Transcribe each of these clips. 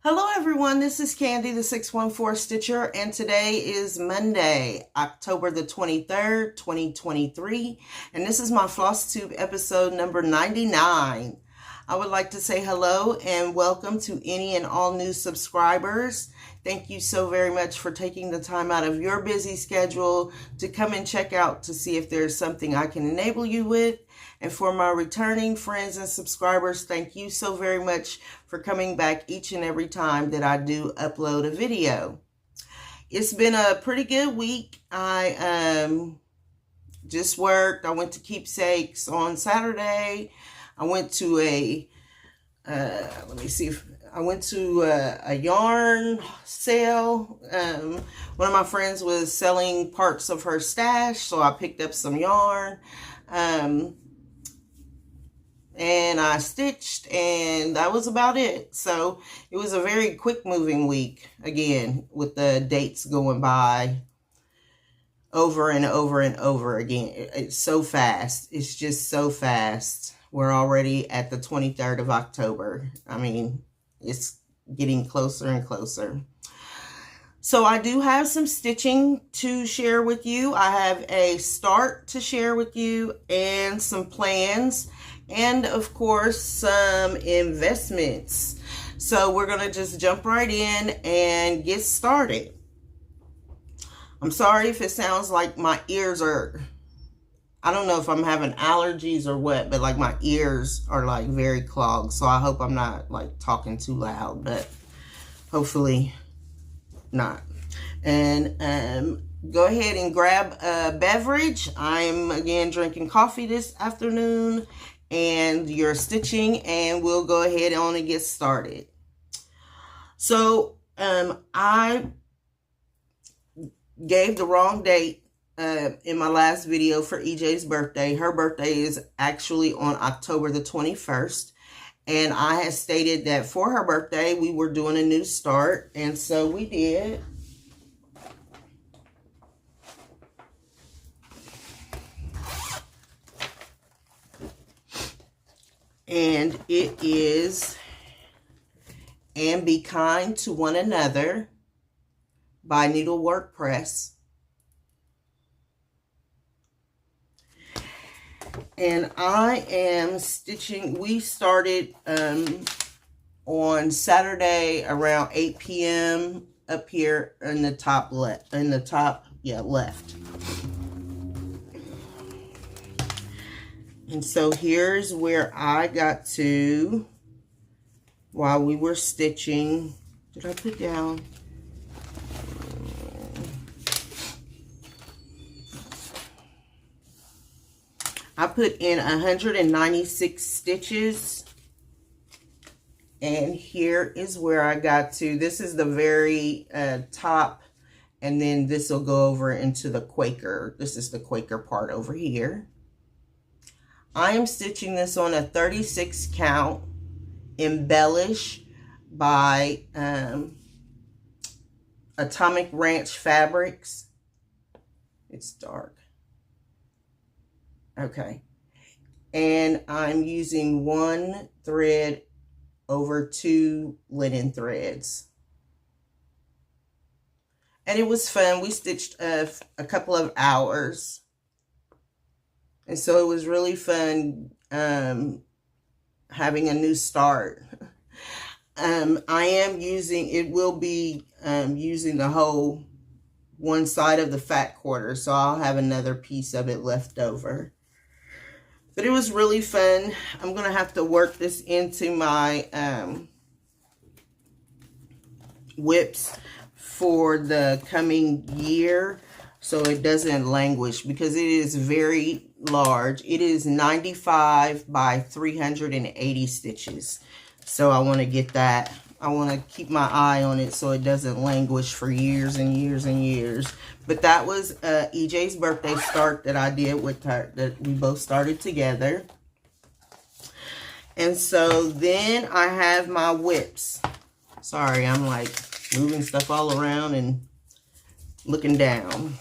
Hello everyone, this is Candy the 614 Stitcher, and today is Monday, October the 23rd, 2023, and this is my Flosstube episode number 99. I would like to say hello and welcome to any and all new subscribers. Thank you so very much for taking the time out of your busy schedule to come and check out to see if there's something I can enable you with. And for my returning friends and subscribers, thank you so very much for coming back each and every time that I do upload a video. It's been a pretty good week. I just worked. I went to Keepsakes on Saturday. I went to a a yarn sale. One of my friends was selling parts of her stash, so I picked up some yarn. And I stitched, and that was about it. So it was a very quick moving week, again, with the dates going by over and over and over again. It's so fast. It's just so fast. We're already at the 23rd of October. I mean, it's getting closer and closer. So I do have some stitching to share with you. I have a start to share with you and some plans. And of course, some investments. So we're going to just jump right in and get started. I'm sorry if it sounds like my ears are, I don't know if I'm having allergies or what, but like my ears are like very clogged. So I hope I'm not like talking too loud, but hopefully not. And go ahead and grab a beverage. I'm again drinking coffee this afternoon. And you're stitching, and we'll go ahead on and get started. So I gave the wrong date in my last video for EJ's birthday. Her birthday is actually on October the 21st, and I had stated that for her birthday we were doing a new start, and so we did. And it is And Be Kind to One Another by NeedleWork Press. And I am stitching. We started on Saturday around 8 p.m. up here in the top left. Left. And so here's where I got to while we were stitching. Did I put down? I put in 196 stitches. And here is where I got to. This is the very top. And then this will go over into the Quaker. This is the Quaker part over here. I am stitching this on a 36 count embellish by Atomic Ranch Fabrics. It's dark. Okay. And I'm using one thread over 2 linen threads. And it was fun. We stitched a couple of hours. And so it was really fun having a new start. I am using, it will be using the whole one side of the fat quarter. So I'll have another piece of it left over. But it was really fun. I'm going to have to work this into my WIPs for the coming year, so it doesn't languish, because it is very large. It is 95 by 380 stitches. So I want to get that. I want to keep my eye on it so it doesn't languish for years and years and years. But that was EJ's birthday start that I did with her, that we both started together. And so then I have my WIPs. Sorry, I'm like moving stuff all around and looking down.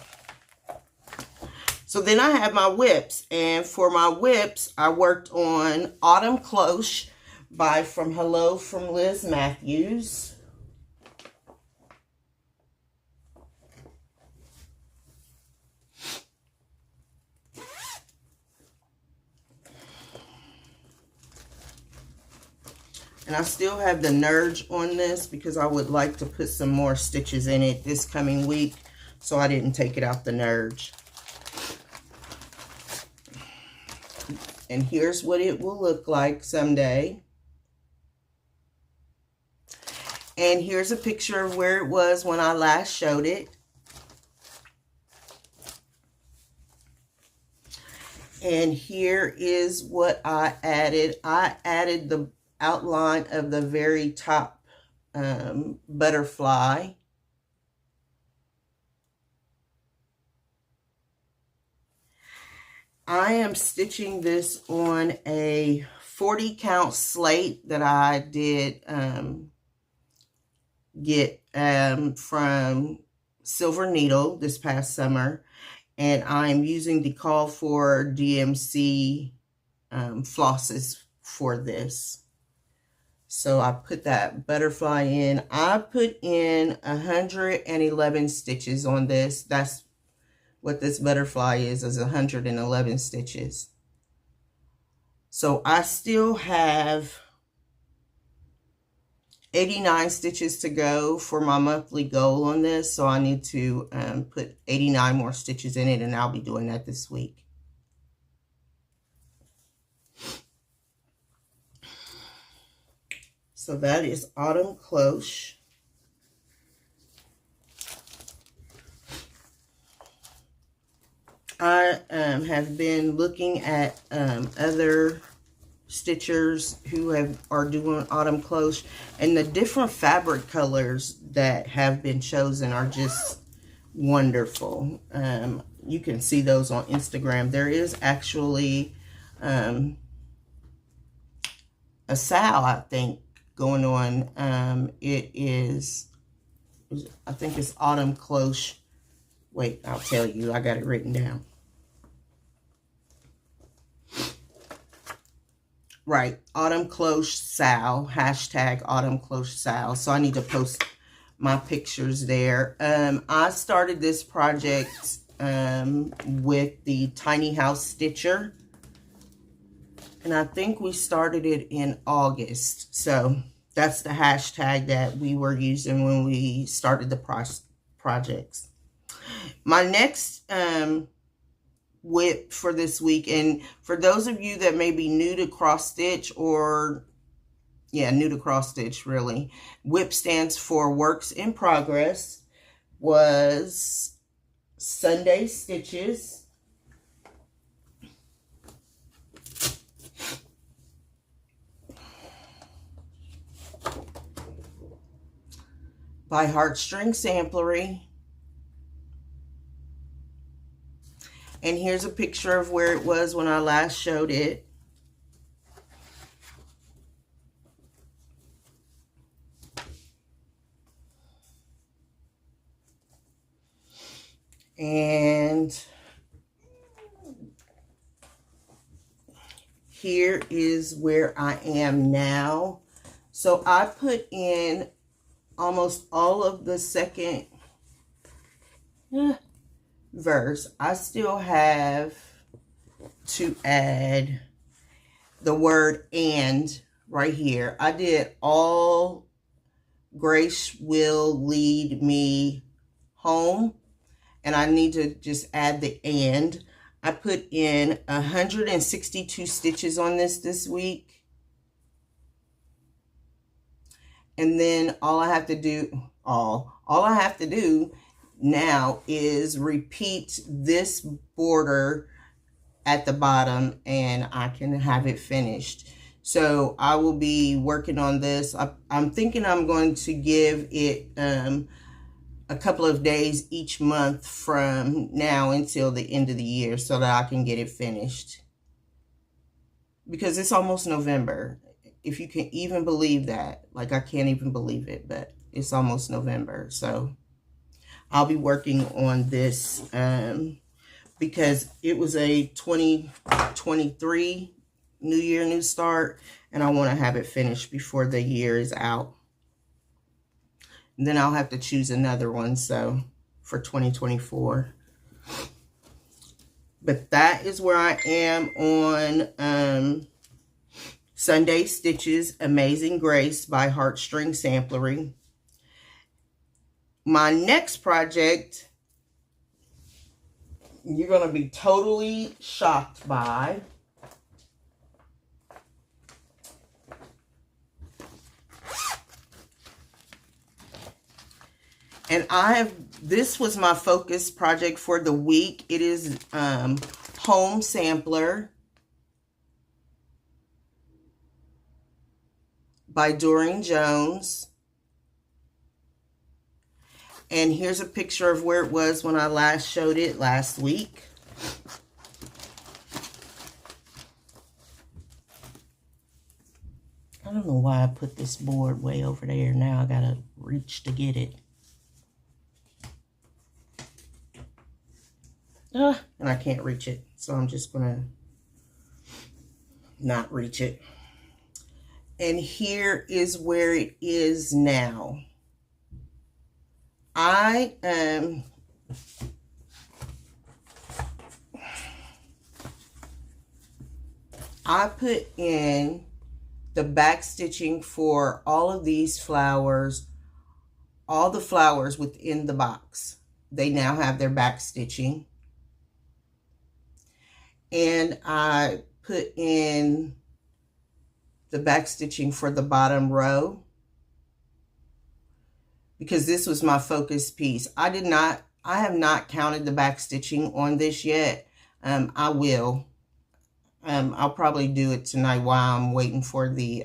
So then I have my WIPs, and for my WIPs, I worked on Autumn Cloche by From Liz Mathews. And I still have the Nerge on this because I would like to put some more stitches in it this coming week. So I didn't take it out the Nerge. And here's what it will look like someday. And here's a picture of where it was when I last showed it. And here is what I added. I added the outline of the very top butterfly. I am stitching this on a 40 count slate that I did get from Silver Needle this past summer. And I'm using the Call for DMC flosses for this. So I put that butterfly in. I put in 111 stitches on this. That's what this butterfly is 111 stitches. So I still have 89 stitches to go for my monthly goal on this. So I need to put 89 more stitches in it, and I'll be doing that this week. So that is Autumn Cloche. I have been looking at other stitchers who are doing Autumn Cloche, and the different fabric colors that have been chosen are just wonderful. You can see those on Instagram. There is actually a sale, I think, going on. It is, I think it's Autumn Cloche. Wait, I'll tell you. I got it written down. Right, Autumn Cloche Sal, hashtag Autumn Cloche Sal. So I need to post my pictures there. I started this project with the Tiny House Stitcher. And I think we started it in August. So that's the hashtag that we were using when we started the projects. My next WIP for this week, and for those of you that may be new to cross stitch, or new to cross stitch really, WIP stands for Works in Progress, was Sunday Stitches. By Heartstring Samplery. And here's a picture of where it was when I last showed it. And here is where I am now. So I put in almost all of the second verse. I still have to add the word "and" right here. I did all grace will lead me home, and I need to just add the "and." I put in 162 stitches on this week. And then all I have to do now is repeat this border at the bottom, and I can have it finished. So I will be working on this. I'm thinking I'm going to give it a couple of days each month from now until the end of the year so that I can get it finished. Because it's almost November. If you can even believe that. Like, I can't even believe it, but it's almost November. So I'll be working on this because it was a 2023 New Year, New Start, and I want to have it finished before the year is out. And then I'll have to choose another one, so for 2024. But that is where I am on Sunday Stitches Amazing Grace by Heartstring Samplery. My next project, you're going to be totally shocked by. And this was my focus project for the week. It is Home Sampler by Durene Jones. And here's a picture of where it was when I last showed it last week. I don't know why I put this board way over there. Now I gotta reach to get it. And I can't reach it, so I'm just gonna not reach it. And here is where it is now. I put in the back stitching for all of these flowers, all the flowers within the box. They now have their back stitching. And I put in the back stitching for the bottom row because this was my focus piece. I have not counted the back stitching on this yet. I will. I'll probably do it tonight while I'm waiting for the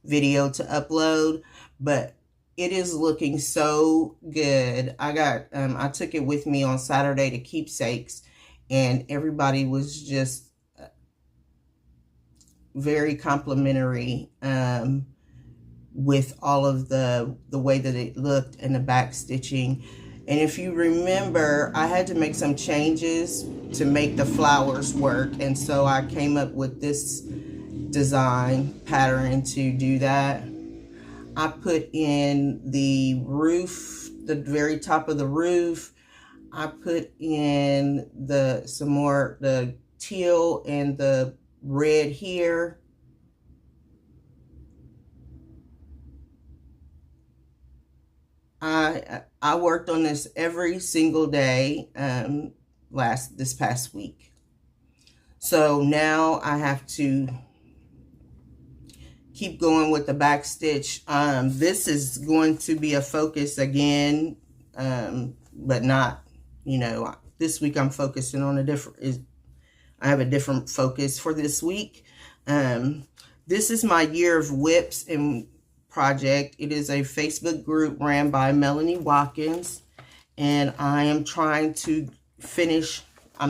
video to upload, but it is looking so good. I took it with me on Saturday to keepsakes, and everybody was just very complimentary with all of the way that it looked and the back stitching. And if you remember, I had to make some changes to make the flowers work, and so I came up with this design pattern to do that. I put in the roof, the very top of the roof. I put in some more the teal and the red here. I worked on this every single day this past week. So now I have to keep going with the back stitch. This is going to be a focus again, but not, this week I'm focusing on I have a different focus for this week. This is my Year of WIPs and project. It is a Facebook group ran by Melanie Watkins, and I am trying to finish. I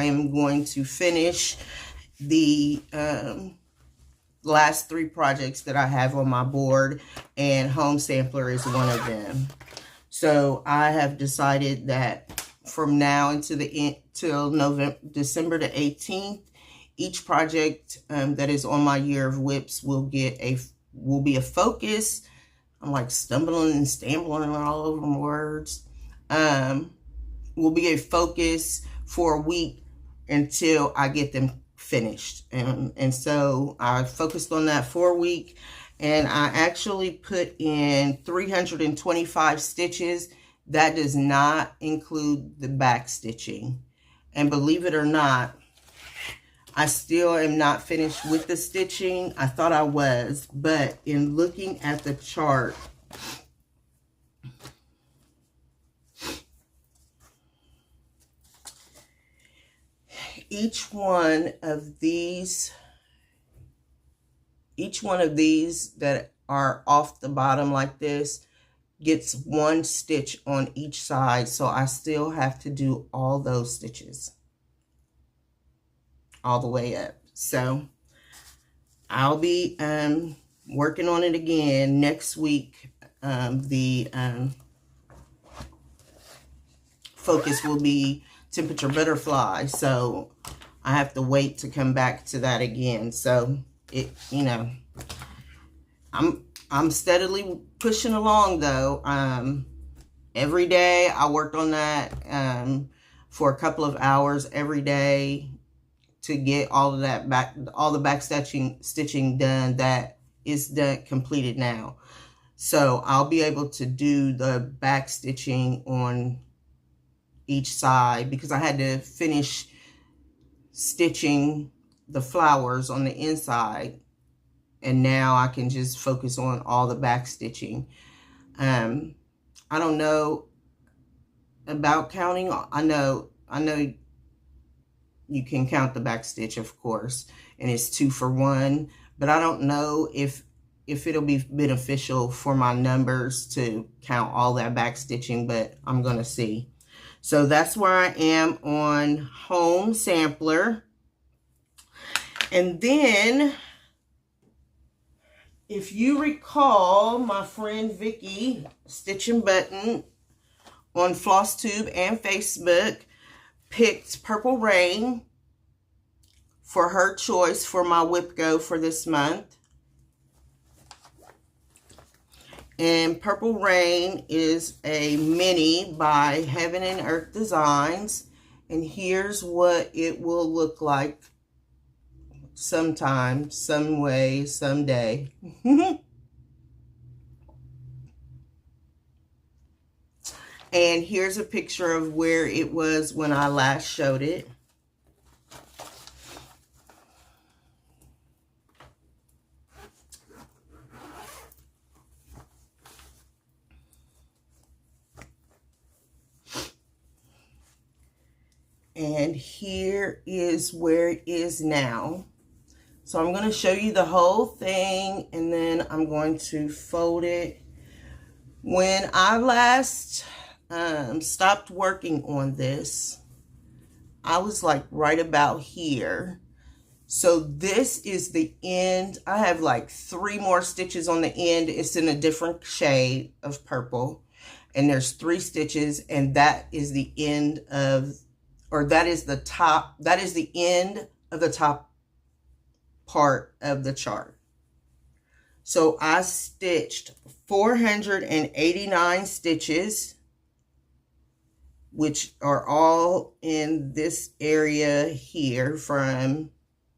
am going to finish the last 3 projects that I have on my board, and Home Sampler is one of them. So I have decided that from now until December the 18th, each project that is on my Year of WIPs will be a focus. I'm like stumbling and stambling all over my words. Will be a focus for a week until I get them finished. And so I focused on that for a week, and I actually put in 325 stitches. That does not include the back stitching. And believe it or not, I still am not finished with the stitching. I thought I was, but in looking at the chart, each one of these that are off the bottom like this gets 1 stitch on each side. So I still have to do all those stitches all the way up. So I'll be working on it again next week. The focus will be Temperature Butterfly, so I have to wait to come back to that again. So I'm steadily pushing along though. Every day I worked on that for a couple of hours every day. to get all of that all the back stitching done that is done, completed now. So I'll be able to do the back stitching on each side because I had to finish stitching the flowers on the inside, and now I can just focus on all the back stitching. I don't know about counting. I know you can count the back stitch, of course, and it's 2 for 1, but I don't know if it'll be beneficial for my numbers to count all that back stitching, but I'm gonna see. So that's where I am on Home Sampler. And then, if you recall, my friend Vickie, Stitch and Button, on Flosstube and Facebook, picked Purple Rain for her choice for my WIPGO for this month. And Purple Rain is a mini by Heaven and Earth Designs. And here's what it will look like sometime, some way, someday. And here's a picture of where it was when I last showed it. And here is where it is now. So I'm going to show you the whole thing, and then I'm going to fold it. When I last stopped working on this, I was like right about here. So this is the end. I have like 3 more stitches on the end. It's in a different shade of purple, and there's 3 stitches, and that is the end of, or that is the top, that is the end of the top part of the chart. So I stitched 489 stitches, which are all in this area here, from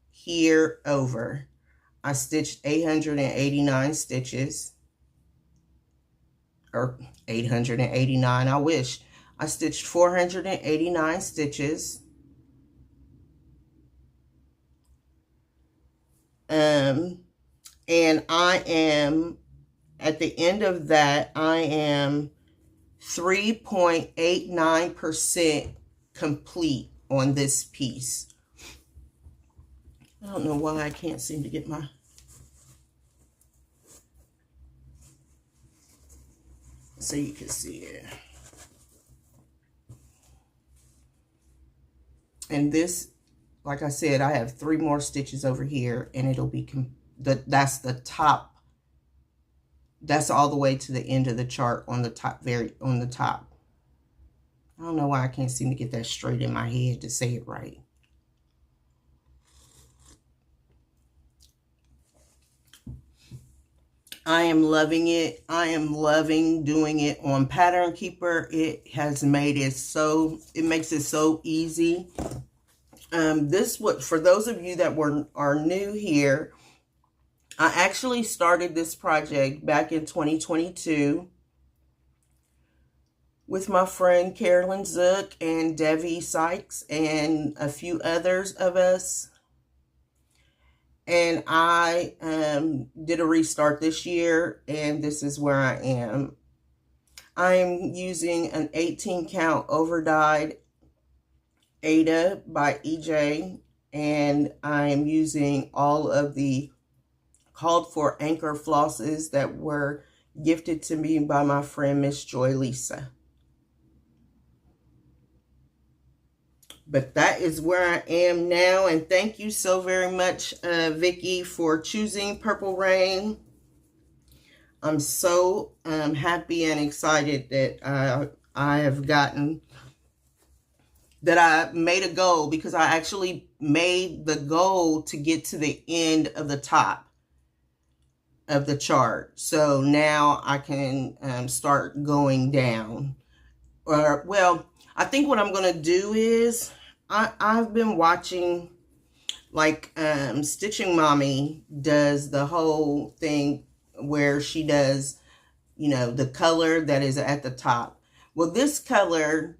here over. I stitched 889 stitches, or 889, I wish. I stitched 489 stitches. And I am, at the end of that, I am 3.89% complete on this piece. I don't know why I can't seem to get my... so you can see it. And this, like I said, I have 3 more stitches over here, and it'll be, that's the top. That's all the way to the end of the chart on the top, on the top. I don't know why I can't seem to get that straight in my head to say it right. I am loving it. I am loving doing it on Pattern Keeper. It has made it so, it makes it so easy. For those of you that are new here, I actually started this project back in 2022 with my friend Carolyn Zook and Debbie Sykes and a few others of us. And I did a restart this year, and this is where I am. I am using an 18 count over dyed Ada by EJ, and I am using all of the called for anchor flosses that were gifted to me by my friend Miss Joy Lisa. But that is where I am now, and thank you so very much, Vickie, for choosing Purple Rain. I'm so happy and excited that I have gotten, that I made a goal, because I actually made the goal to get to the end of the top of the chart. So now I can start going down. Well, I think what I'm going to do is, I've been watching like Stitching Mommy does the whole thing where she does, you know, the color that is at the top. Well, this color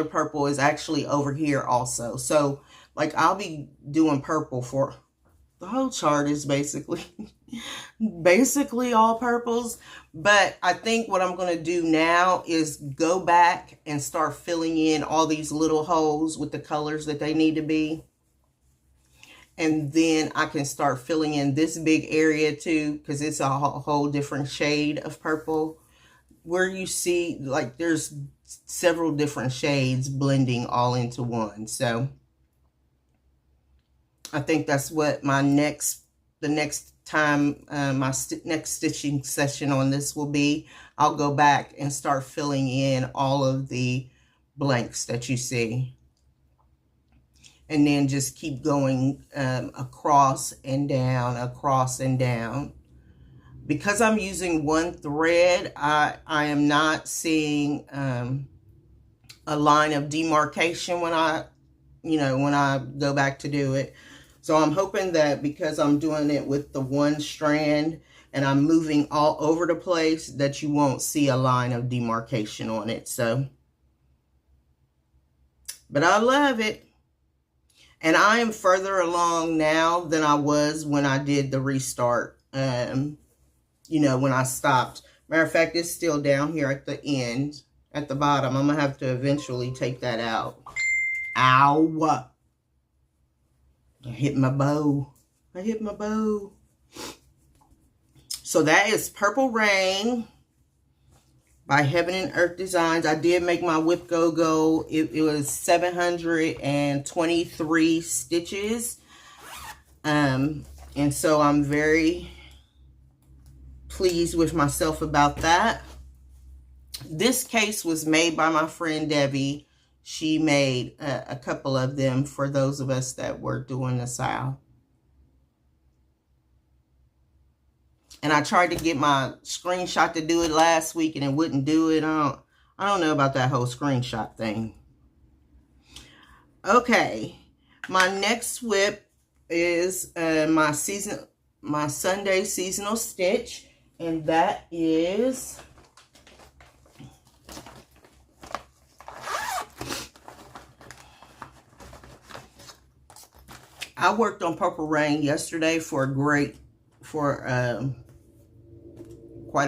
purple is actually over here also. So like I'll be doing purple for the whole chart is basically all purples. But I think what I'm going to do now is go back and start filling in all these little holes with the colors that they need to be. And then I can start filling in this big area too, because it's a whole different shade of purple. Where you see, like, there's several different shades blending all into one. So I think that's what the next time my next stitching session on this will be. I'll go back and start filling in all of the blanks that you see. And then just keep going across and down, across and down. Because I'm using one thread, I am not seeing a line of demarcation when I go back to do it. So I'm hoping that because I'm doing it with the one strand and I'm moving all over the place, that you won't see a line of demarcation on it. So, but I love it. And I am further along now than I was when I did the restart. You know, when I stopped. Matter of fact, it's still down here at the end, at the bottom. I'm going to have to eventually take that out. Ow! I hit my bow. I hit my bow. So that is Purple Rain by Heaven and Earth Designs. I did make my WIPGO go. It was 723 stitches. And so I'm very pleased with myself about that. This case was made by my friend Debbie. She made a couple of them for those of us that were doing the SAL. And I tried to get my screenshot to do it last week and it wouldn't do it. I don't know about that whole screenshot thing. Okay, my next whip is my Sunday seasonal stitch, and that is I worked on Purple Rain yesterday for quite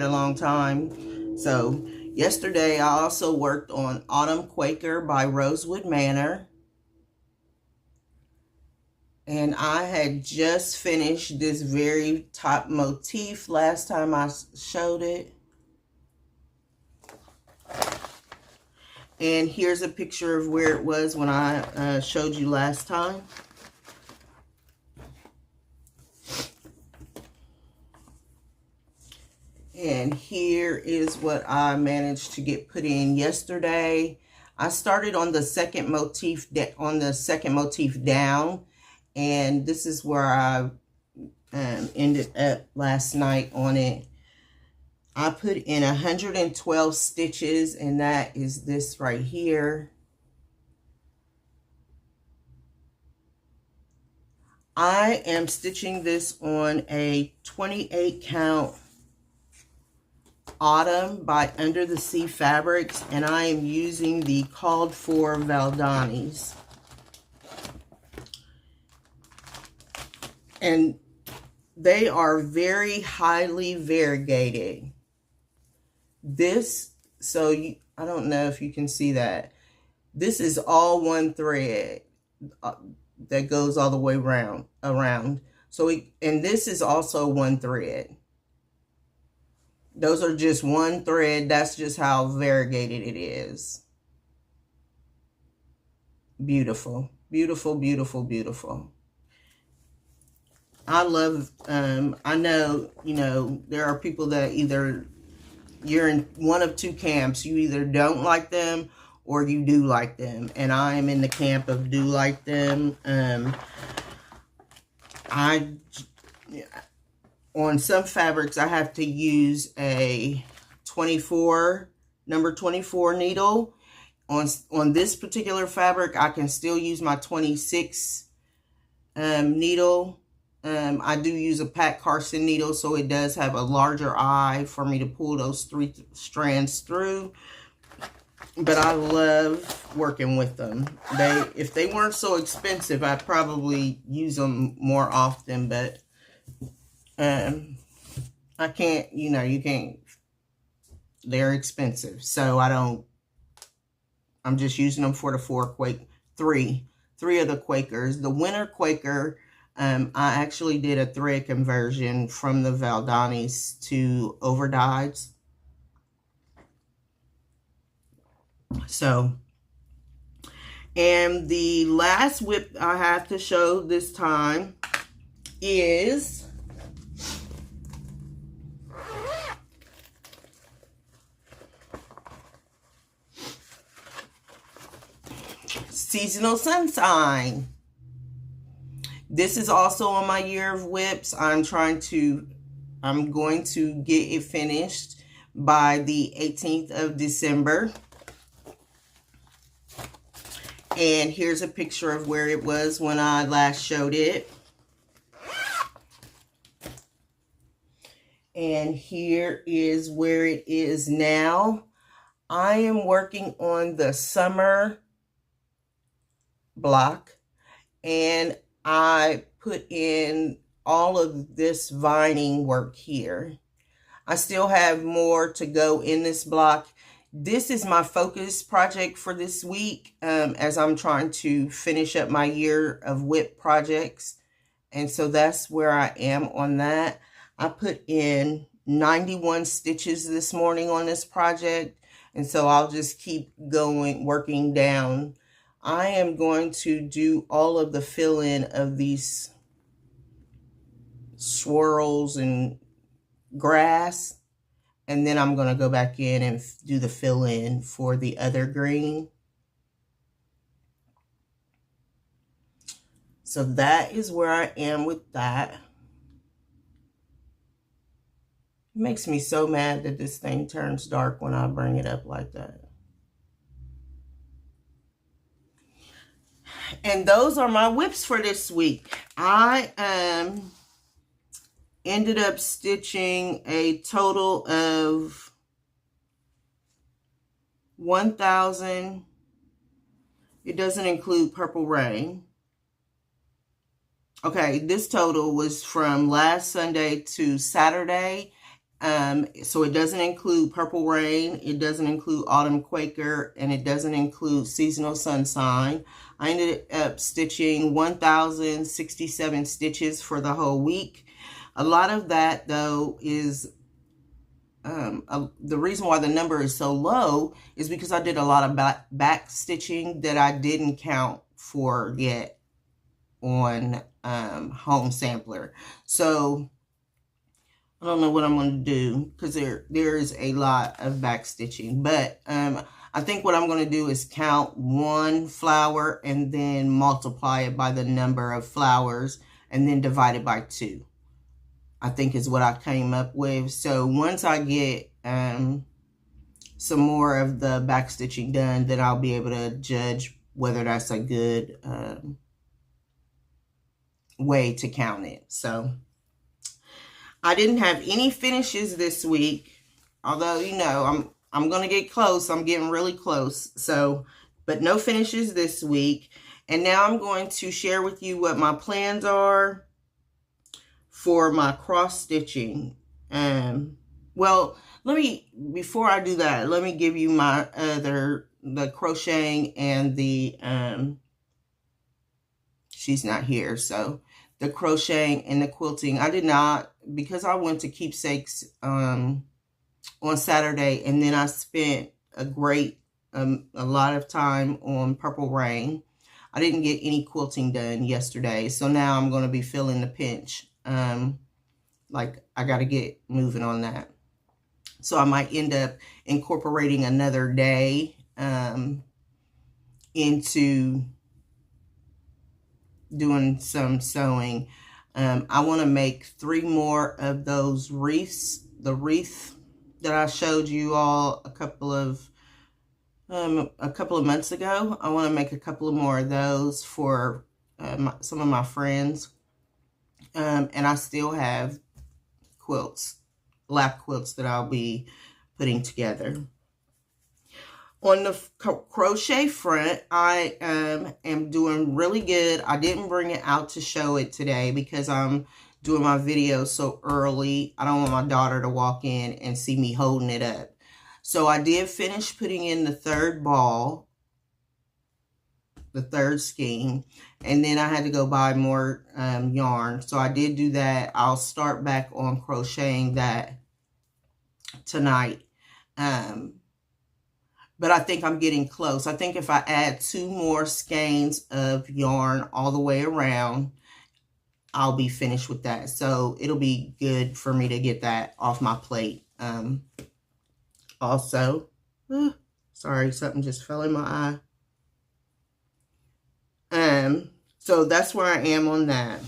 a long time. So yesterday I also worked on Autumn Quaker by Rosewood Manor. And I had just finished this very top motif last time I showed it. And here's a picture of where it was when I showed you last time. And here is what I managed to get put in yesterday. I started on the second motif down, and this is where I ended up last night on it. I put in 112 stitches, and that is this right here. I am stitching this on a 28 count Autumn by Under the Sea Fabrics, and I am using the called for Valdanis. And they are very highly variegated. This, so I don't know if you can see that. This is all one thread that goes all the way around. So and this is also one thread. Those are just one thread. That's just how variegated it is. Beautiful, beautiful, beautiful, beautiful. I love, I know, there are people that either you're in one of two camps. You either don't like them or you do like them. And I am in the camp of do like them. On some fabrics, I have to use a number 24 needle. On this particular fabric, I can still use my 26 needle. I do use a Pat Carson needle, so it does have a larger eye for me to pull those 3 strands through. But I love working with them. If they weren't so expensive, I'd probably use them more often, but I can't, you can't. They're expensive, so I'm just using them for the three of the Quakers. The winter Quaker, I actually did a thread conversion from the Valdanis to overdyes. So, and the last whip I have to show this time is Seasonal Sunshine. This is also on my year of whips. I'm going to get it finished by the 18th of December. And here's a picture of where it was when I last showed it. And here is where it is now. I am working on the summer block, and I put in all of this vining work here. I still have more to go in this block. This is my focus project for this week, as I'm trying to finish up my year of whip projects. And so that's where I am on that. I put in 91 stitches this morning on this project. And so I'll just keep going, working down. I am going to do all of the fill-in of these swirls and grass. And then I'm going to go back in and do the fill-in for the other green. So that is where I am with that. It makes me so mad that this thing turns dark when I bring it up like that. And those are my whips for this week. I ended up stitching a total of 1,000. It doesn't include Purple Rain. Okay, this total was from last Sunday to Saturday. So it doesn't include Purple Rain, it doesn't include Autumn Quaker, and it doesn't include Seasonal Sunshine. I ended up stitching 1,067 stitches for the whole week. A lot of that, though, is the reason why the number is so low is because I did a lot of back stitching that I didn't count for yet on Home Sampler. So I don't know what I'm going to do because there is a lot of back stitching. But I think what I'm going to do is count one flower and then multiply it by the number of flowers and then divide it by 2. I think is what I came up with. So once I get some more of the back stitching done, then I'll be able to judge whether that's a good way to count it. So I didn't have any finishes this week, although, you know, I'm going to get close. I'm getting really close. So, but no finishes this week. And now I'm going to share with you what my plans are for my cross stitching. Well, before I do that, let me give you my the crocheting and the, she's not here, so the crocheting and the quilting. I did not, because I went to Keepsakes on Saturday, and then I spent a lot of time on Purple Rain. I didn't get any quilting done yesterday, so now I'm going to be feeling the pinch. Like I got to get moving on that. So I might end up incorporating another day into doing some sewing. I want to make 3 more of those wreaths, the wreath that I showed you all a couple of months ago. I want to make a couple of more of those for some of my friends. And I still have quilts, lap quilts that I'll be putting together. On the crochet front, I am doing really good. I didn't bring it out to show it today because I'm doing my video so early. I don't want my daughter to walk in and see me holding it up. So I did finish putting in the third ball, the third skein, and then I had to go buy more yarn. So I did do that. I'll start back on crocheting that tonight. But I think I'm getting close. I think if I add 2 more skeins of yarn all the way around, I'll be finished with that. So it'll be good for me to get that off my plate. Also, sorry, something just fell in my eye. So that's where I am on that.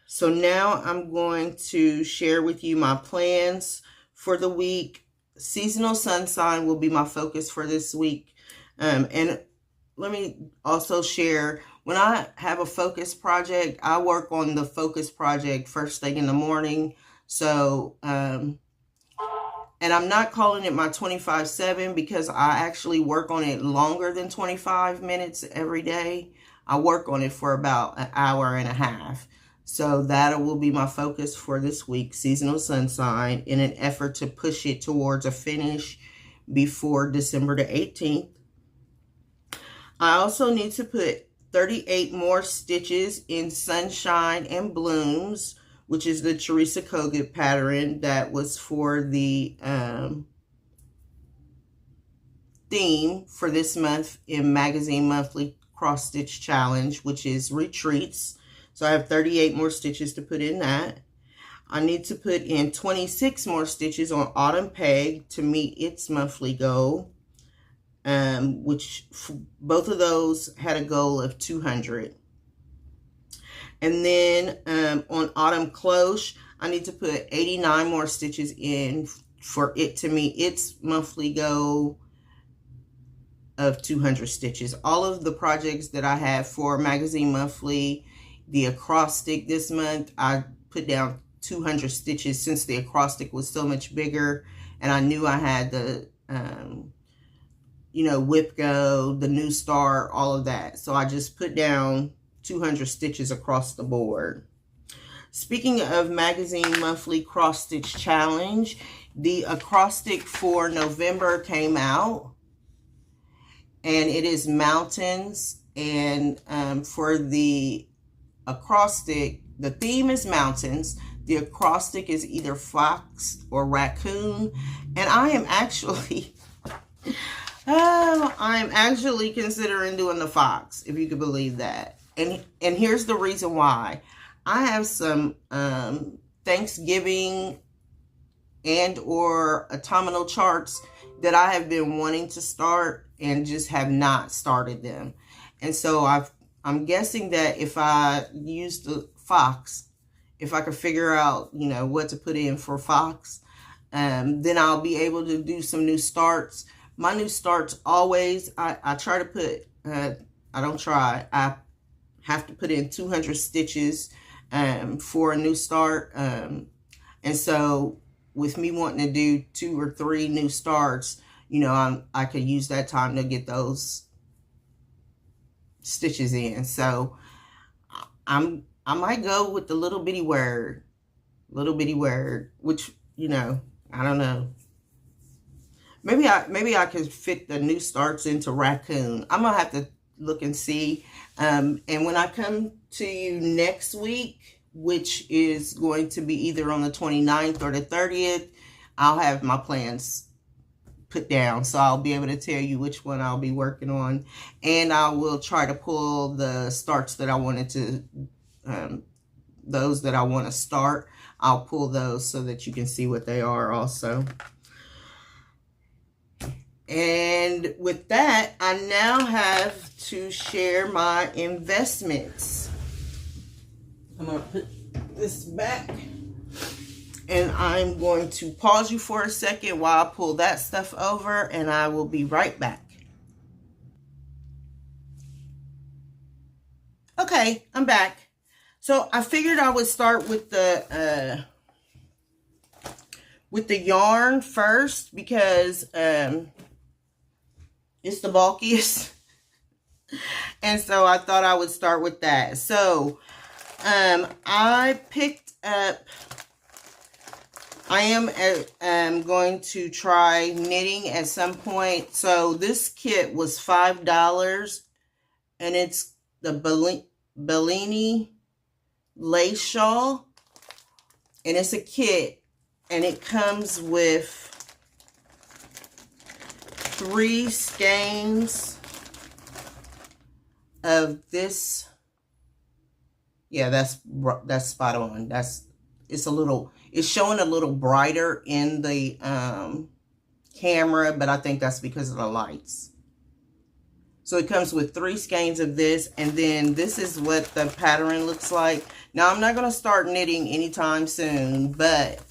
So now I'm going to share with you my plans for the week. Seasonal sun sign will be my focus for this week. And let me also share, when I have a focus project, I work on the focus project first thing in the morning. So, and I'm not calling it my 25/7 because I actually work on it longer than 25 minutes every day. I work on it for about an hour and a half. So that will be my focus for this week, seasonal sun sign, in an effort to push it towards a finish before December the 18th. I also need to put 38 more stitches in Sunshine and Blooms, which is the Teresa Kogut pattern that was for the theme for this month in Magazine Monthly Cross Stitch Challenge, which is Retreats. So I have 38 more stitches to put in that. I need to put in 26 more stitches on Autumn Peg to meet its monthly goal, which both of those had a goal of 200. And then on Autumn Cloche, I need to put 89 more stitches in for it to meet its monthly goal of 200 stitches. All of the projects that I have for Magazine Monthly, the Acrostic this month, I put down 200 stitches since the Acrostic was so much bigger, and I knew I had the, WIPGO, the New Start, all of that. So I just put down 200 stitches across the board. Speaking of Magazine Monthly Cross Stitch Challenge, the Acrostic for November came out, and it is mountains. And for the Acrostic, the theme is mountains. The Acrostic is either fox or raccoon, and I am actually considering doing the fox, if you could believe that. And here's the reason why. I have some Thanksgiving and or autumnal charts that I have been wanting to start and just have not started them. And so I'm guessing that if I use the fox, if I could figure out, what to put in for fox, then I'll be able to do some new starts. My new starts always, I try to put, I have to put in 200 stitches for a new start. And so with me wanting to do 2 or 3 new starts, I could use that time to get those stitches in. So I might go with the little bitty word, which, I don't know. Maybe I could fit the new starts into raccoon. I'm gonna have to look and see. And when I come to you next week, which is going to be either on the 29th or the 30th, I'll have my plans put down, so I'll be able to tell you which one I'll be working on, and I will try to pull the starts that I wanted to, those that I want to start. I'll pull those so that you can see what they are also. And with that, I now have to share my investments. I'm going to put this back, and I'm going to pause you for a second while I pull that stuff over, and I will be right back. Okay, I'm back. So I figured I would start with the yarn first because it's the bulkiest. And so I thought I would start with that. So I picked up, I am going to try knitting at some point. So this kit was $5, and it's the Bellini lace shawl, and it's a kit, and it comes with 3 skeins of this. Yeah, that's spot on. It's showing a little brighter in the camera, but I think that's because of the lights. So it comes with 3 skeins of this, and then this is what the pattern looks like. Now, I'm not going to start knitting anytime soon, but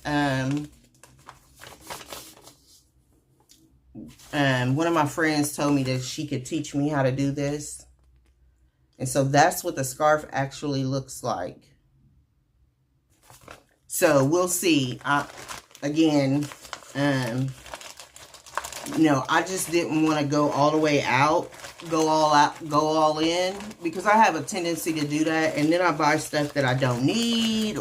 one of my friends told me that she could teach me how to do this. And so that's what the scarf actually looks like. So we'll see. Again, you know, I just didn't want to go all the way out, go all in, because I have a tendency to do that, and then I buy stuff that I don't need,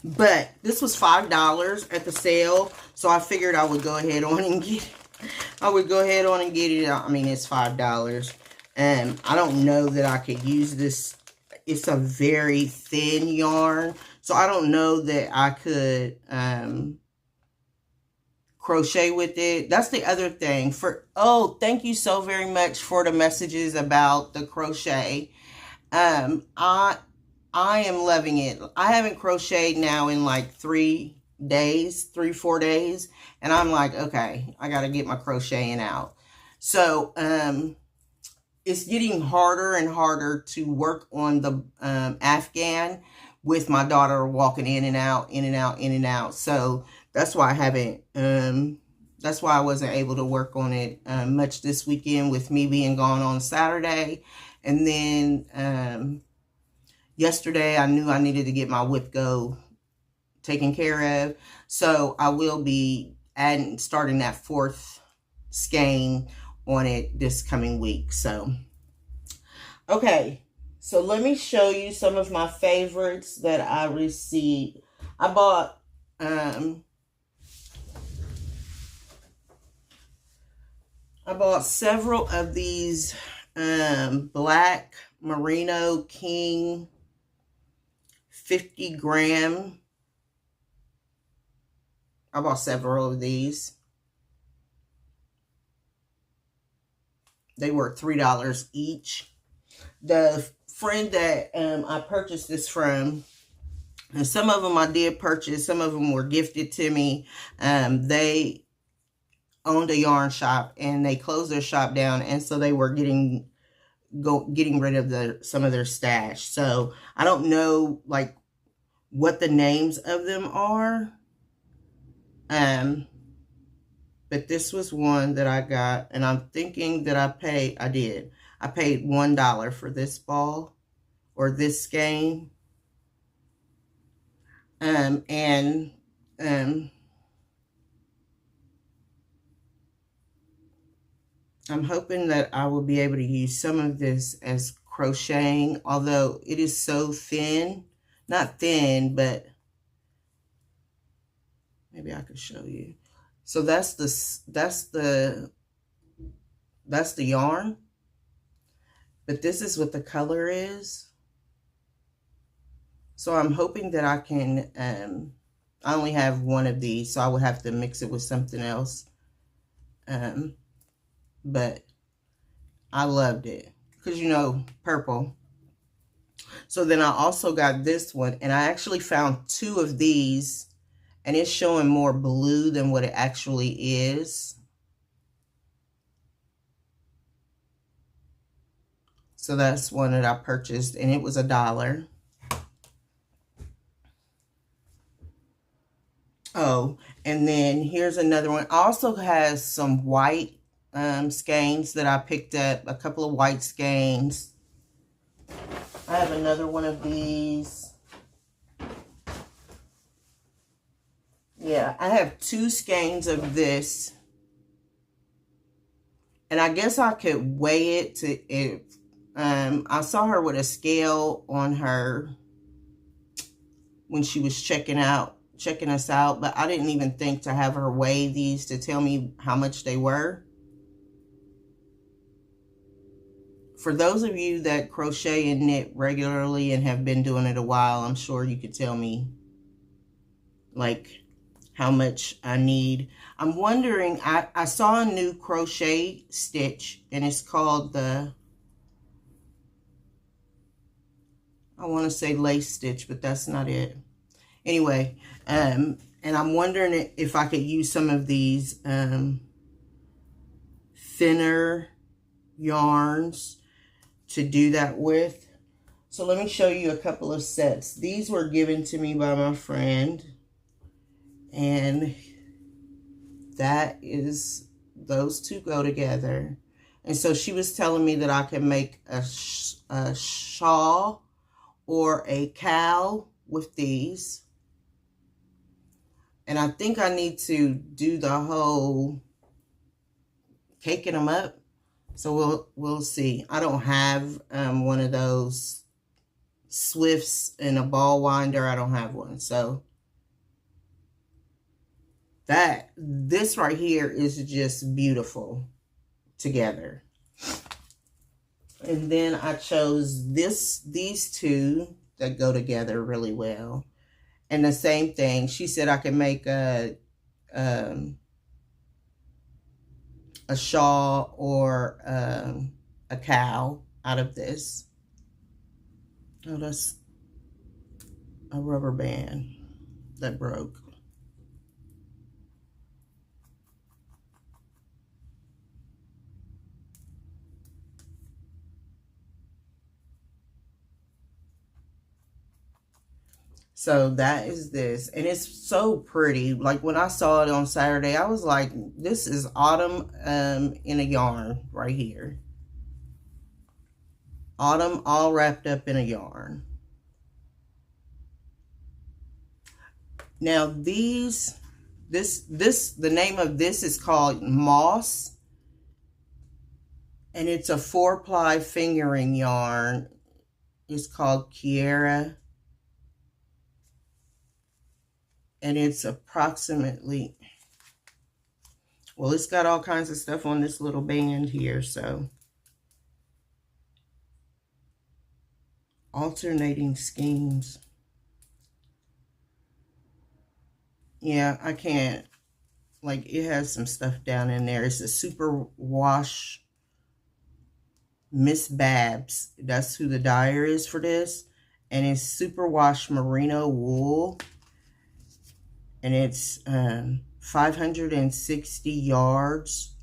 but this was $5 at the sale, so I figured I would go ahead on and get it. I mean, it's $5. I don't know that I could use this. It's a very thin yarn, so I don't know that I could crochet with it. That's the other thing. Thank you so very much for the messages about the crochet. I am loving it. I haven't crocheted now in like 4 days, and I'm like, okay, I got to get my crocheting out. So, it's getting harder and harder to work on the Afghan with my daughter walking in and out, in and out, in and out. So that's why I haven't, that's why I wasn't able to work on it much this weekend, with me being gone on Saturday. And then yesterday I knew I needed to get my WIPGO taken care of. So I will be starting that 4th skein on it this coming week. So, okay. So let me show you some of my favorites that I received. I bought, several of these black merino king 50 gram. I bought several of these. They were $3 each. The friend that I purchased this from, and some of them I did purchase, some of them were gifted to me. They owned a yarn shop, and they closed their shop down, and so they were getting rid of some of their stash. So I don't know like what the names of them are. But this was one that I got, and I'm thinking that I paid $1 for this ball, or this skein. I'm hoping that I will be able to use some of this as crocheting, although it is so thin. Not thin, but maybe I could show you. So that's the yarn, but this is what the color is. So I'm hoping that I can, I only have one of these, so I would have to mix it with something else. But I loved it, because, you know, purple. So then I also got this one, and I actually found 2 of these, and it's showing more blue than what it actually is. So that's one that I purchased, and it was $1. Oh, and then here's another one. Also has some white skeins that I picked up, a couple of white skeins. have another one of these. Yeah, I have 2 skeins of this. And I guess I could weigh it to it. I saw her with a scale on her when she was checking us out, but I didn't even think to have her weigh these to tell me how much they were. For those of you that crochet and knit regularly and have been doing it a while, I'm sure you could tell me like how much I need. I'm wondering, I saw a new crochet stitch, and it's called the, I want to say lace stitch, but that's not it. Anyway, and I'm wondering if I could use some of these thinner yarns to do that with. So let me show you a couple of sets. These were given to me by my friend, and that is, those two go together. And so she was telling me that I can make a shawl or a cowl with these. And I think I need to do the whole caking them up. So we'll see. I don't have one of those Swifts and a ball winder. I don't have one. So this right here is just beautiful together. And then I chose these two that go together really well. And the same thing, she said I can make a shawl or a cowl out of this. Oh, that's a rubber band that broke. So that is this, and it's so pretty. Like when I saw it on Saturday, I was like, this is autumn in a yarn right here. Autumn all wrapped up in a yarn. Now the name of this is called Moss, and it's a 4-ply fingering yarn. It's called Quater. And it's approximately, well, it's got all kinds of stuff on this little band here, so. Alternating schemes. Yeah, I can't, like, it has some stuff down in there. It's a super wash Miss Babs. That's who the dyer is for this. And it's super wash merino wool. And it's 560 yards.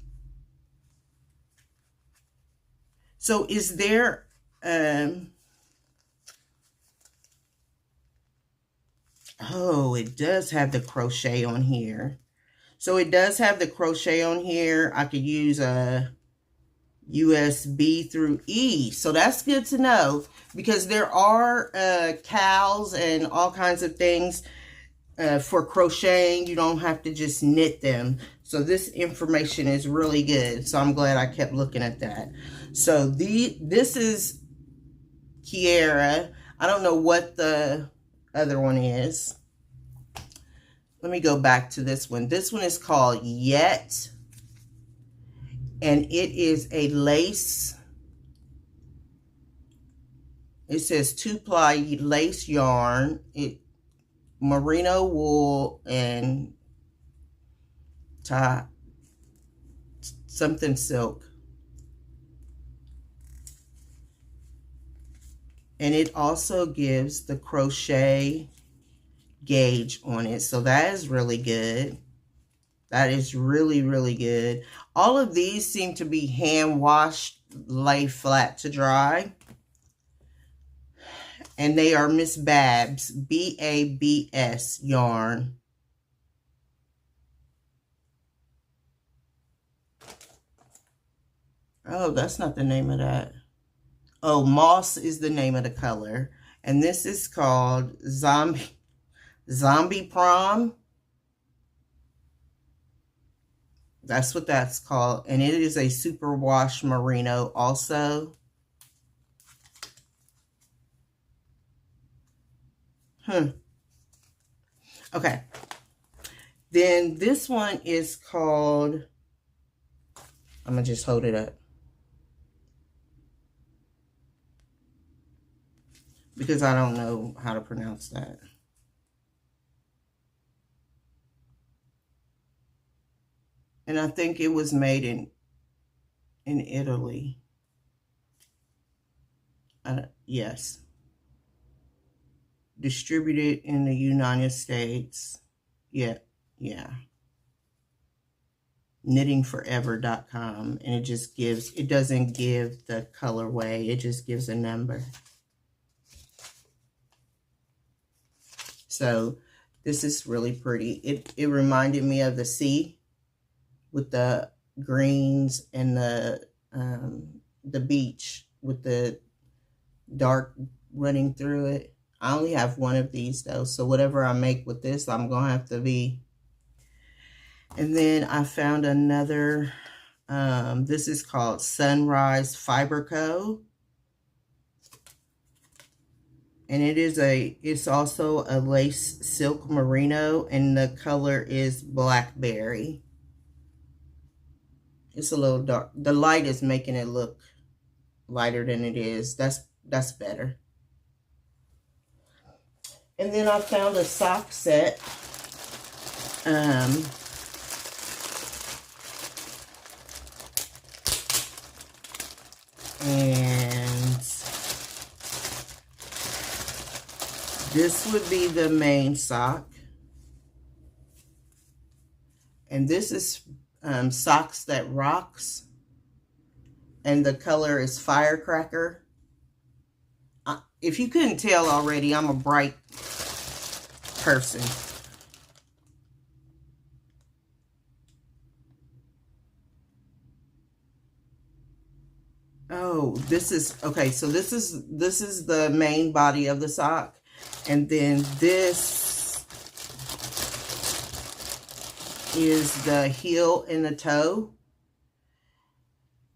So is there, oh, it does have the crochet on here. So it does have the crochet on here. I could use a USB through E. So that's good to know, because there are cowls and all kinds of things for crocheting. You don't have to just knit them. So this information is really good. So I'm glad I kept looking at that. So this is Quater. I don't know what the other one is. Let me go back to this one. This one is called Yet. And it is a lace. It says 2-ply lace yarn. Merino wool and something silk. And it also gives the crochet gauge on it. So that is really good. That is really, really good. All of these seem to be hand washed, lay flat to dry. And they are Miss Babs, B-A-B-S yarn. Oh, that's not the name of that. Oh, Moss is the name of the color. And this is called Zombie Prom. That's what that's called. And it is a superwash merino also. Okay. Then this one is called, I'm going to just hold it up, because I don't know how to pronounce that. And I think it was made in Italy. Yes. Distributed in the United States. Yeah. knittingforever.com, and it just gives, it doesn't give the colorway, it just gives a number. So this is really pretty. It reminded me of the sea with the greens and the beach with the dark running through it. I only have one of these though, so whatever I make with this, I'm gonna have to be. And then I found another, this is called Sunrise Fiber Co. And it's also a lace silk merino, and the color is blackberry. It's a little dark. The light is making it look lighter than it is. That's better. And then I found a sock set. And this would be the main sock. And this is Socks That Rocks. And the color is Firecracker. If you couldn't tell already, I'm a bright person. Oh, this is, okay, so this is the main body of the sock. And then this is the heel and the toe.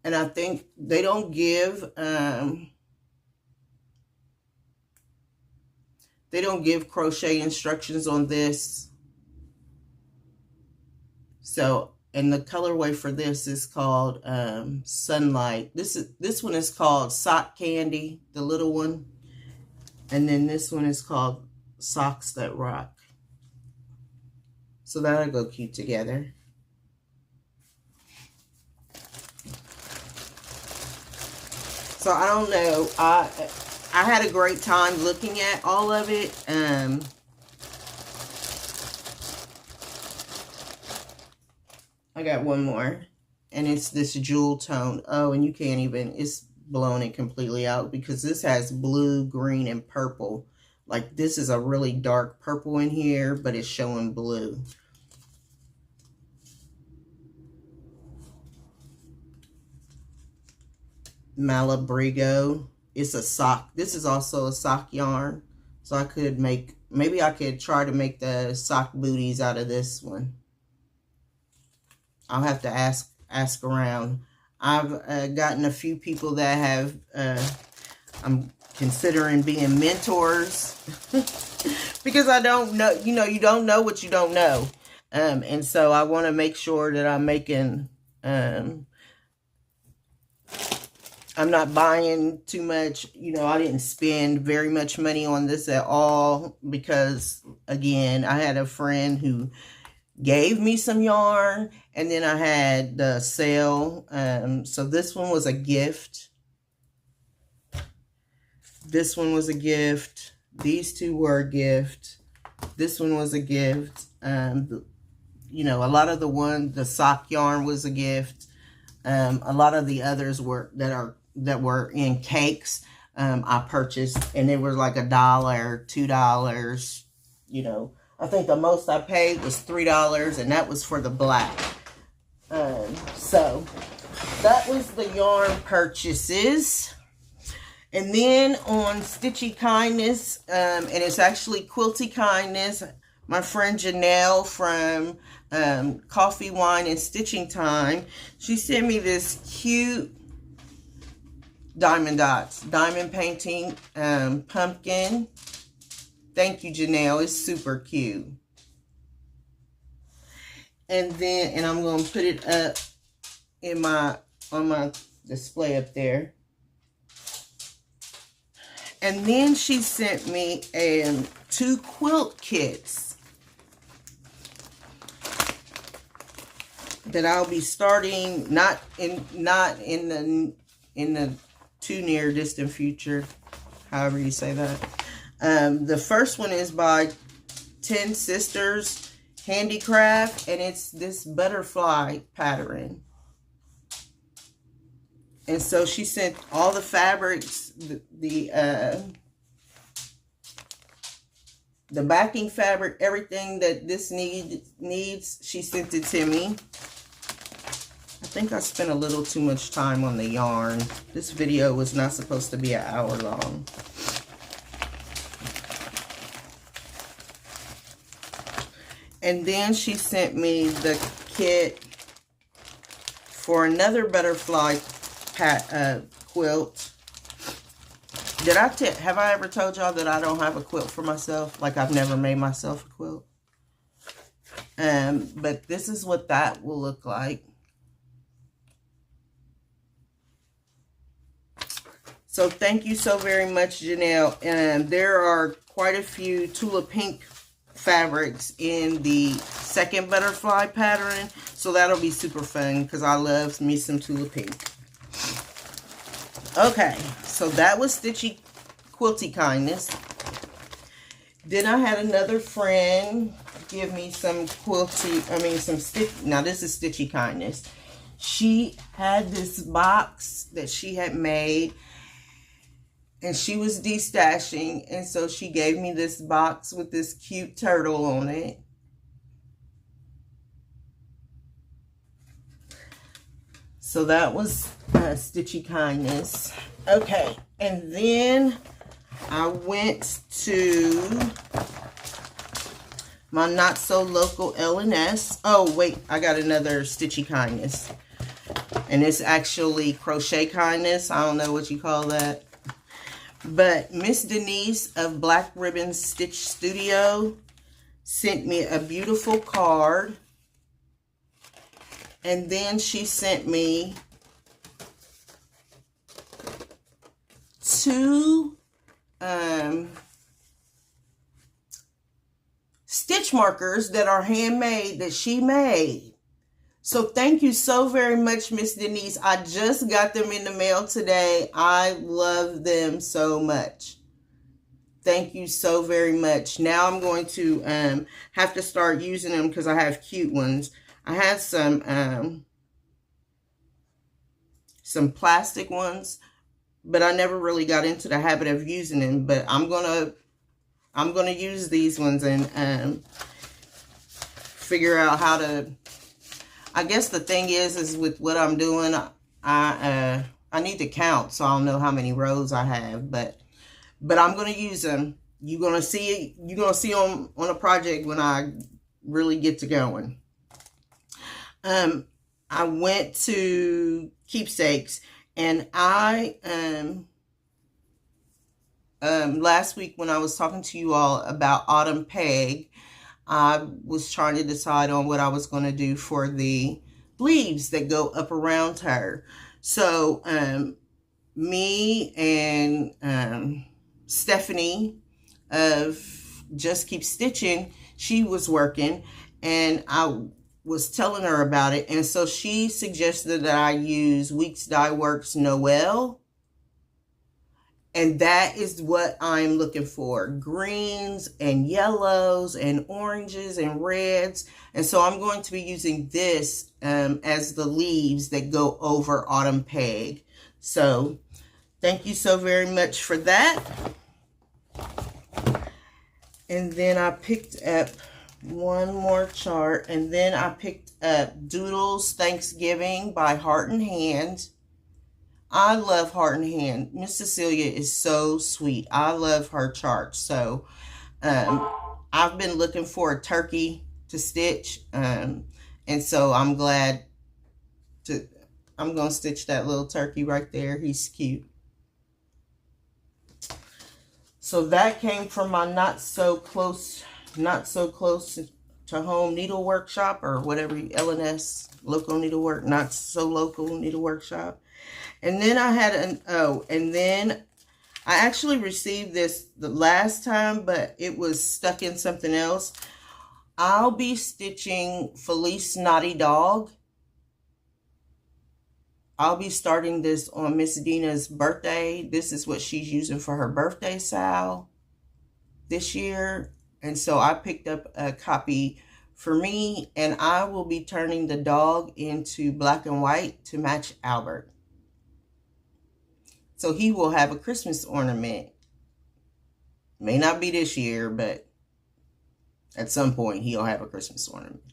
And I think they don't give crochet instructions on this. So, and the colorway for this is called Sunlight. This one is called Sock Candy, the little one. And then this one is called Socks That Rock. So that'll go cute together. So I don't know. I had a great time looking at all of it. I got one more, and it's this jewel tone. Oh, and you can't even, it's blown it completely out because this has blue, green, and purple. Like this is a really dark purple in here, but it's showing blue. WIPGO. It's a sock. This is also a sock yarn. So I could make, maybe I could try to make the sock booties out of this one. I'll have to ask around. I've gotten a few people that have, I'm considering being mentors because I don't know, you know, you don't know what you don't know. And so I want to make sure that I'm making, I'm not buying too much. You know, I didn't spend very much money on this at all because, again, I had a friend who gave me some yarn, and then I had the sale. So this one was a gift. This one was a gift. These two were a gift. This one was a gift. You know, a lot of the sock yarn was a gift. A lot of the others were that were in cakes. I purchased, and they were like $1, $2. You know, I think the most I paid was $3, and that was for the black. So that was the yarn purchases. And then on Stitchy Kindness, and it's actually Quilty Kindness, my friend Janelle from Coffee, Wine, and Stitching Time, she sent me this cute diamond dots, diamond painting pumpkin. Thank you, Janelle. It's super cute. And then, and I'm going to put it up in on my display up there. And then she sent me 2 quilt kits that I'll be starting not in the too near distant future, however you say that. The first one is by 10 Sisters Handicraft, and it's this butterfly pattern. And so she sent all the fabrics, the backing fabric, everything that this needs. She sent it to me. I think I spent a little too much time on the yarn. This video was not supposed to be an hour long. And then she sent me the kit for another butterfly quilt. Have I ever told y'all that I don't have a quilt for myself? Like, I've never made myself a quilt. But this is what that will look like. So thank you so very much, Janelle. And there are quite a few Tula Pink fabrics in the second butterfly pattern. So that'll be super fun because I love me some Tula Pink. Okay, so that was Stitchy Quilty Kindness. Then I had another friend give me some now this is Stitchy Kindness. She had this box that she had made, and she was destashing, and so she gave me this box with this cute turtle on it. So that was Stitchy Kindness. Okay, and then I went to my not so local L&S. Oh wait, I got another Stitchy Kindness, and it's actually Crochet Kindness. I don't know what you call that. But Miss Denise of Black Ribbon Stitch Studio sent me a beautiful card. And then she sent me 2 stitch markers that are handmade that she made. So thank you so very much, Miss Denise. I just got them in the mail today. I love them so much. Thank you so very much. Now I'm going to have to start using them because I have cute ones. I have some plastic ones, but I never really got into the habit of using them. But I'm gonna use these ones and figure out how to. I guess the thing is with what I'm doing, I need to count so I'll know how many rows I have. But I'm gonna use them. You're gonna see them on a project when I really get to going. I went to Keepsakes, and I last week when I was talking to you all about Autumn Peg, I was trying to decide on what I was going to do for the leaves that go up around her. So me and Stephanie of Just Keep Stitching, she was working, and I was telling her about it, and so she suggested that I use Weeks Dye Works Noel, and that is what I'm looking for: greens and yellows and oranges and reds. And so I'm going to be using this as the leaves that go over Autumn Peg. So thank you so very much for that. And then I picked up one more chart, and then I picked up Doodles Thanksgiving by Heart and Hand. I love Heart and Hand. Miss Cecilia is so sweet. I love her charts. So I've been looking for a turkey to stitch. And so I'm glad I'm going to stitch that little turkey right there. He's cute. So that came from my not so close to home needlework shop, or whatever, LNS, local needlework, not so local needlework shop. And then I had and then I actually received this the last time, but it was stuck in something else. I'll be stitching Felice Naughty Dog. I'll be starting this on Miss Dina's birthday. This is what she's using for her birthday sal this year. And so I picked up a copy for me, and I will be turning the dog into black and white to match Albert. So he will have a Christmas ornament. May not be this year, but at some point he'll have a Christmas ornament.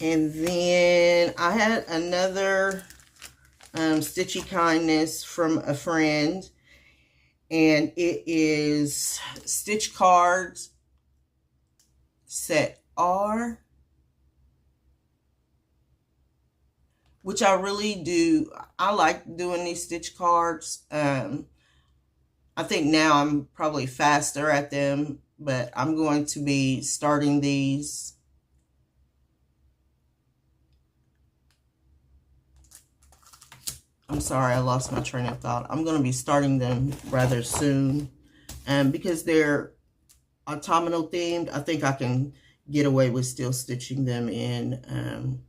And then I had another Stitchy Kindness from a friend. And it is Stitch Cards Set R. Which I really do. I like doing these stitch cards. I think now I'm probably faster at them. But I'm going to be starting these. I'm sorry, I lost my train of thought. I'm going to be starting them rather soon. Because they're autumnal themed, I think I can get away with still stitching them in.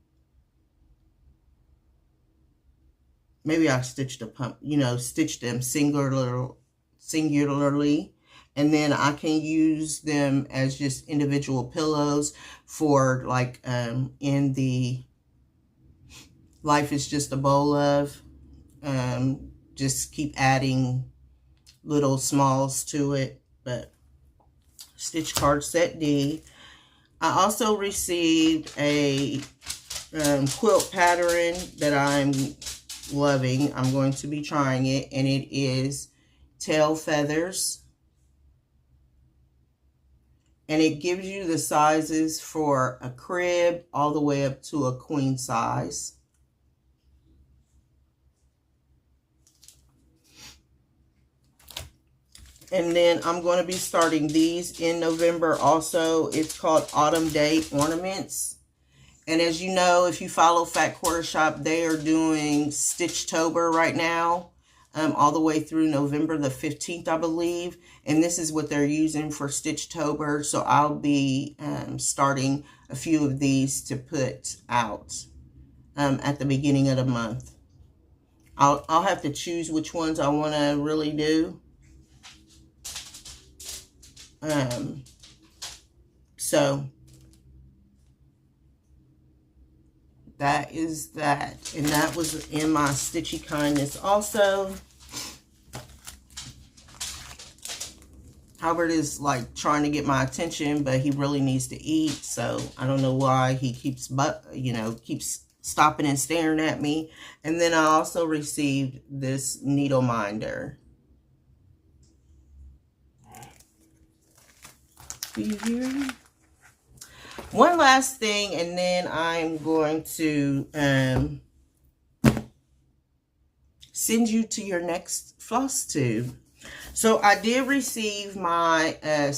Maybe I stitched a pump, stitch them singularly. And then I can use them as just individual pillows for like in the Life is Just a Bowl of. Just keep adding little smalls to it. But Stitch Card Set D. I also received a quilt pattern that I'm loving. I'm going to be trying it, and it is Tail Feathers. And it gives you the sizes for a crib all the way up to a queen size. And then I'm going to be starting these in November also. It's called Autumn Day Ornaments. And as you know, if you follow Fat Quater Shop, they are doing Stitchtober right now. All the way through November the 15th, I believe. And this is what they're using for Stitchtober. So I'll be starting a few of these to put out at the beginning of the month. I'll have to choose which ones I want to really do. So that is that. And that was in my Stitchy Kindness also. Albert is like trying to get my attention, but he really needs to eat. So I don't know why he keeps stopping and staring at me. And then I also received this needle minder. Do you hear me? One last thing, and then I'm going to send you to your next Flosstube. So I did receive my I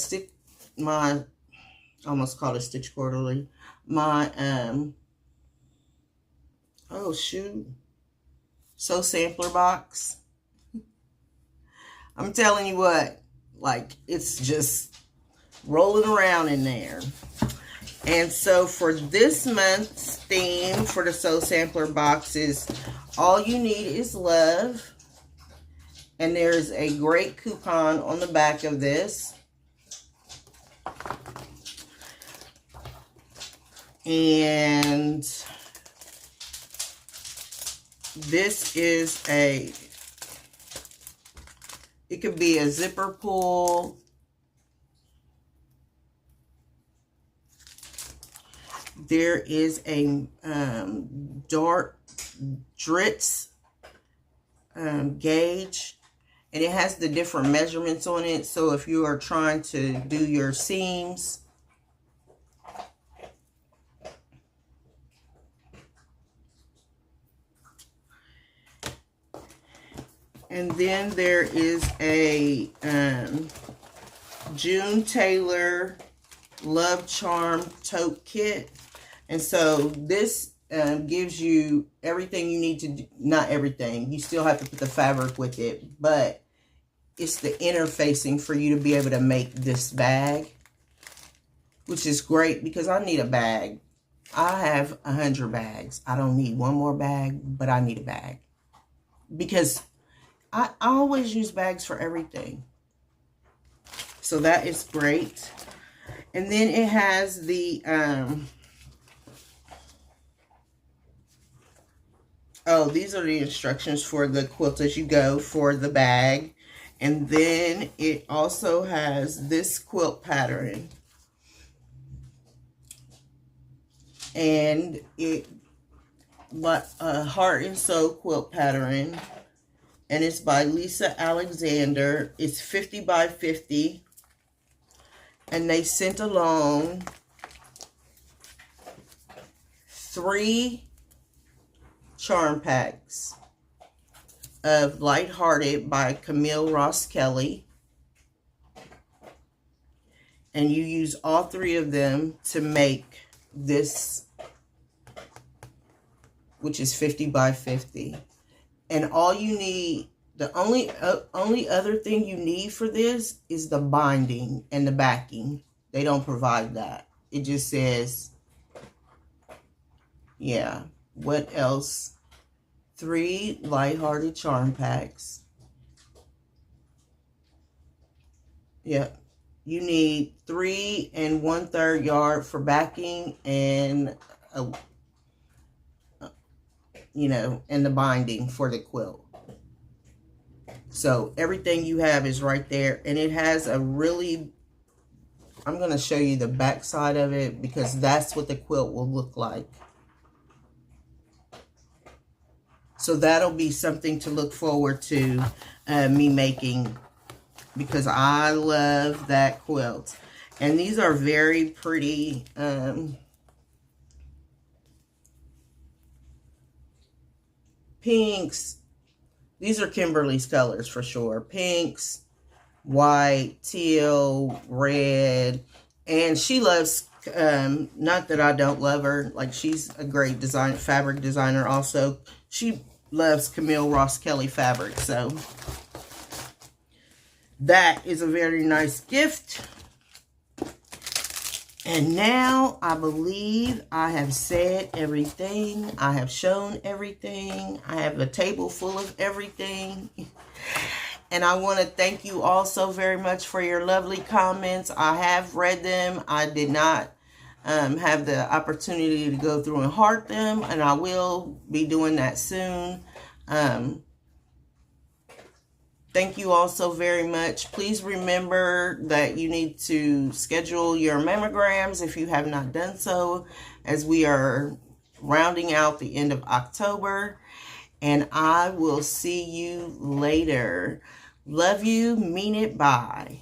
almost called it Stitch Quarterly. My oh shoot, So Sampler box. I'm telling you what, like it's just rolling around in there. And so for this month's theme for the Sew Sampler boxes, all you need is love. And there's a great coupon on the back of this. And this is it could be a zipper pull. There is a dark Dritz gauge, and it has the different measurements on it. So if you are trying to do your seams, and then there is a June Taylor Love Charm tote kit, and so this gives you everything you need to do. Not everything, you still have to put the fabric with it, but it's the interfacing for you to be able to make this bag, which is great because I need a bag. I have 100 bags. I don't need one more bag, but I need a bag because I always use bags for everything. So that is great. And then it has the oh, these are the instructions for the quilt as you go for the bag. And then it also has this quilt pattern. And it, but a heart and soul quilt pattern. And it's by Lisa Alexander. It's 50 by 50. And they sent along 3 charm packs of Lighthearted by Camille Ross Kelly, and you use all 3 of them to make this, which is 50 by 50. And all you need, the only other thing you need for this is the binding and the backing. They don't provide that. It just says, yeah, what else? 3 Lighthearted charm packs. Yep. You need 3 1/3 yard for backing and you know, and the binding for the quilt. So everything you have is right there, and it has a really, I'm going to show you the back side of it because that's what the quilt will look like. So that'll be something to look forward to me making because I love that quilt. And these are very pretty pinks. These are Kimberly's colors for sure. Pinks, white, teal, red. And she loves, not that I don't love her, like she's a great fabric designer also. She loves Camille Ross Kelly fabric, so that is a very nice gift. And now I believe I have said everything. I have shown everything. I have a table full of everything. And I want to thank you all so very much for your lovely comments. I have read them. I did not have the opportunity to go through and heart them, and I will be doing that soon. Thank you all so very much. Please remember that you need to schedule your mammograms if you have not done so, as we are rounding out the end of October. And I will see you later. Love you. Mean it. Bye.